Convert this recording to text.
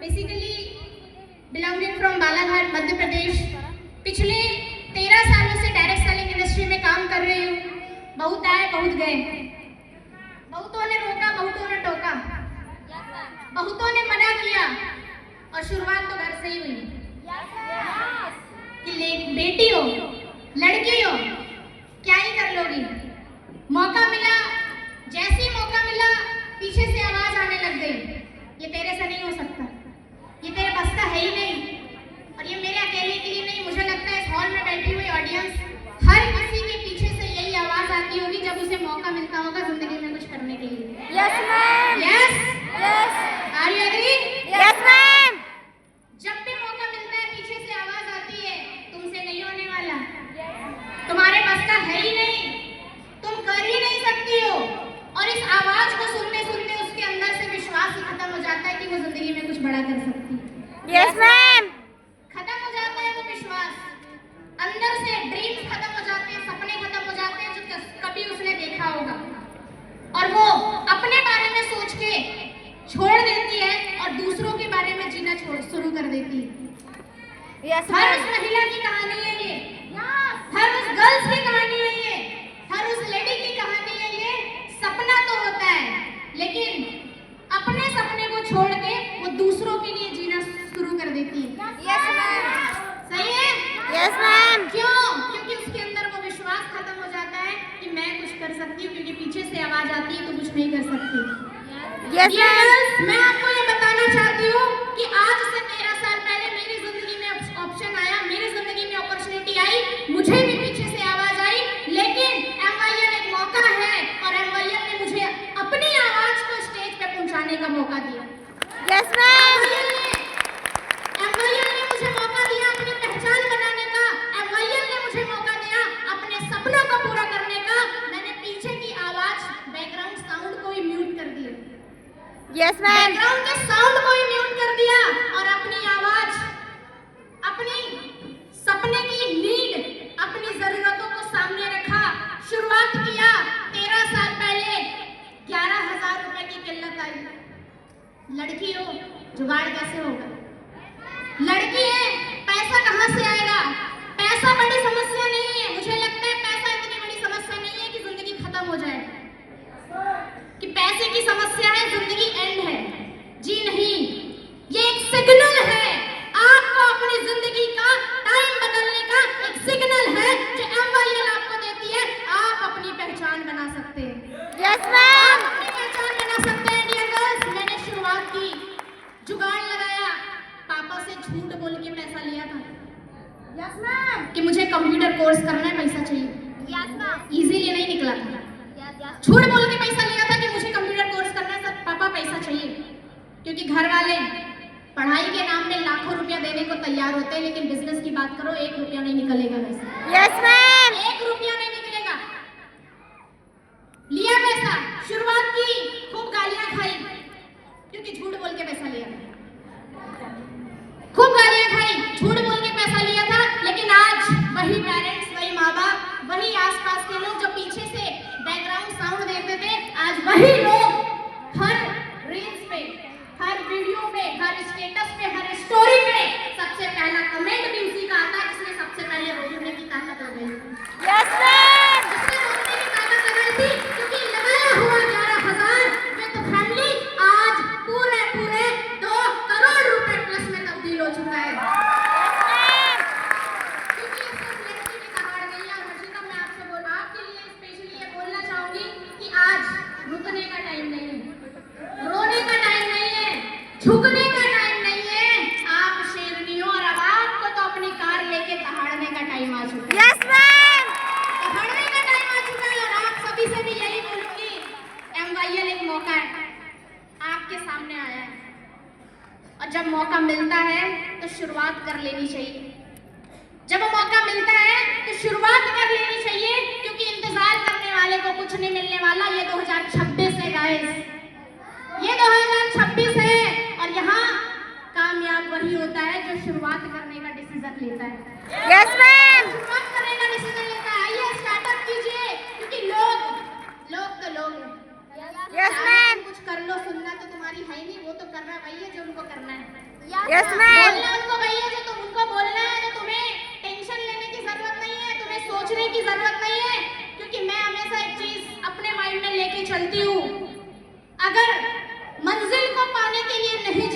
Basically belonging from Balaghat Madhya Pradesh. पिछले 13 सालों से डायरेक्ट सेलिंग इंडस्ट्री में काम कर रही हूँ। बहुत आए बहुत गए, बहुतों ने रोका बहुतों ने टोका, बहुतों ने मना किया और शुरुआत तो घर से ही हुई कि बेटी हो लड़की हो क्या ही कर लोगी। मौका मिला, जैसे ही मौका मिला पीछे से आवाज आने लग गई, ये तेरे से नहीं हो सकता, ये तेरे बस का है ही नहीं। और ये मेरे अकेले के लिए नहीं, मुझे लगता है इस हॉल में बैठी हुई ऑडियंस हर किसी के पीछे से यही आवाज आती होगी जब उसे मौका मिलता होगा जिंदगी में कुछ करने के लिए। Yes ma'am. Yes yes. Are you agree? Yes ma'am. जब भी मौका मिलता है पीछे से आवाज आती है, तुमसे नहीं होने वाला, तुम्हारे बस का है ही नहीं, तुम कर ही नहीं सकती हो। और इस आवाज को सुनते सुनते उसके अंदर से विश्वास ही खत्म हो जाता है कि वो जिंदगी में कुछ बड़ा कर सकती है। Yes ma'am. खत्म हो जाता है वो विश्वास, अंदर से ड्रीम्स खत्म हो जाते हैं, सपने खत्म हो जाते हैं जो कभी उसने देखा होगा, और वो अपने बारे में सोच के छोड़ देती है और दूसरों के बारे में जीना शुरू कर देती है। यस हर मैम। उस महिला की कहानी है ये, हर उस गर्ल्स की कहानी है ये, हर उस लेडी की कहानी है ये। सपना तो होता है लेकिन अपने सपने को छोड़ के वो दूसरों के लिए जीना शुरू कर देती है। Yes ma'am. सही है? Yes ma'am. क्यों? क्योंकि उसके अंदर वो विश्वास खत्म हो जाता है कि मैं कुछ कर सकती हूँ, क्योंकि पीछे से आवाज आती है तो कुछ नहीं कर सकती। Yes ma'am. मैं आपको ये बताना चाहती हूँ कि आज से 13 साल पहले मेरी जिंदगी में ऑप्शन आया, मेरी जिंदगी में अपॉर्चुनिटी आई, मुझे भी पीछे से आवाज आई, लेकिन MYL एक मौका है और MYL ने मुझे अपनी आवाज को स्टेज पे पहुंचाने का मौका दिया। Yes ma'am. MYL ने मुझे मौका दिया अपनी पहचान बनाने का, MYL ने मुझे मौका दिया अपने सपनों को पूरा करने का। मैंने पीछे की आवाज, बैकग्राउंड साउंड को ही म्यूट कर दिया, यस मैम। बैकग्राउंड के साउंड को ही म्यूट कर दिया और अपनी आवाज, अपनी सपने की नीड, अपनी जरूरतों को सामने रखा, शुरुआत किया। 13 साल पहले 11,000 रुपए की किल्लत आई। लड़की हो, जुगाड़ कैसे होगा? लड़की है, पैसा कहाँ से आएगा? पैसा बड़ी समस्या नहीं है, मुझे लगता है पैसा इतनी बड़ी समस्या नहीं है कि जिंदगी खत्म हो जाए, कि पैसे की समस्या है जिंदगी एंड है। जी नहीं, ये एक सिग्नल है, आपको अपनी जिंदगी का टाइम बदलने का एक सिग्नल है जो MYL आपको देती है। आप अपनी पहचान बना सकते हैं। Yes ma'am. आप अपनी पहचान बना सकते हैं डियर गर्ल्स। मैंने शुरुआत की, जुगाड़ लगाया, पापा से झूठ बोल के पैसा लिया था। Yes ma'am. कि मुझे कंप्यूटर कोर्स करना है, पैसा चाहिए। Yes ma'am. इजीली नहीं निकला था, झूठ बोल के पैसा लिया था कि मुझे कंप्यूटर कोर्स करना है, सर पापा पैसा चाहिए, क्योंकि घर वाले पढ़ाई के नाम में लाखों रुपया देने को तैयार होते हैं, लेकिन बिजनेस की बात करो 1 रुपया नहीं निकलेगा वैसे। Yes ma'am. 1 रुपया नहीं निकलेगा। लिया पैसा, शुरुआत की, खूब गालियां खाई क्योंकि झूठ बोल के पैसा लिया था, खूब गालियां खाई, झूठ बोल के पैसा लिया था। लेकिन आज वही पेरेंट्स, वही माँ बाप, वही आसपास के लोग जो पीछे से बैकग्राउंड साउंड देते थे, आज वही लोग हर रील्स पे, हर वीडियो पे, हर स्टेटस पे, हर स्टोरी पे सबसे पहला कमेंट भी उसी का आता है जिसने सबसे पहले रोकने की ताकत लगाई। Yes ma'am. जिसने रोकने की ताकत लगाई थी, क्योंकि लगाया हुआ 11,000 में तो फैमिली आज पूरे 2 करोड़ रुपए प्लस में तब्दील हो चुका है। क्योंकि ये सिर्फ लड़की की दहाड़ नहीं है। और हर्षिता, मैं आपके लिए स्पेशली ये बोलना चाहूंगी कि आज रुकने का टाइम नहीं है, रोने का टाइम नहीं है, झुकने का टाइम नहीं है। आप शेरनी हो और अब आपको तो अपनी कार लेके दहाड़ने का टाइम आ चुका है। Yes ma'am. दहाड़ने का टाइम आ चुका है। और आप सभी से भी यही बोलूंगी, MYL एक मौका है, आपके सामने आया है, और जब मौका मिलता है तो शुरुआत कर लेनी चाहिए। जब वो मौका मिलता है तो शुरुआत कर लेनी चाहिए, क्योंकि इंतजार करने वाले को कुछ नहीं मिलने वाला। ये 2026 है गाइस, ये 2026 है, और यहाँ कामयाब वही होता है जो शुरुआत करने का डिसीजन लेता है। Yes ma'am. शुरुआत करने का डिसीजन लेता है। आइए स्टार्टअप कीजिए, क्योंकि लोग तो लोग हैं। Yes ma'am. कुछ कर लो, सुनना तो तुम्हारी है ही नहीं, वो तो कर रहा है, वही है जो उनको करना है। Yes, ma'am. बोलना उनको भैया, जो तुम उनको बोलना है, जो तुम्हें टेंशन लेने की जरूरत नहीं है, तुम्हें सोचने की जरूरत नहीं है, क्योंकि मैं हमेशा एक चीज अपने माइंड में लेके चलती हूँ। अगर मंजिल को पाने के लिए नहीं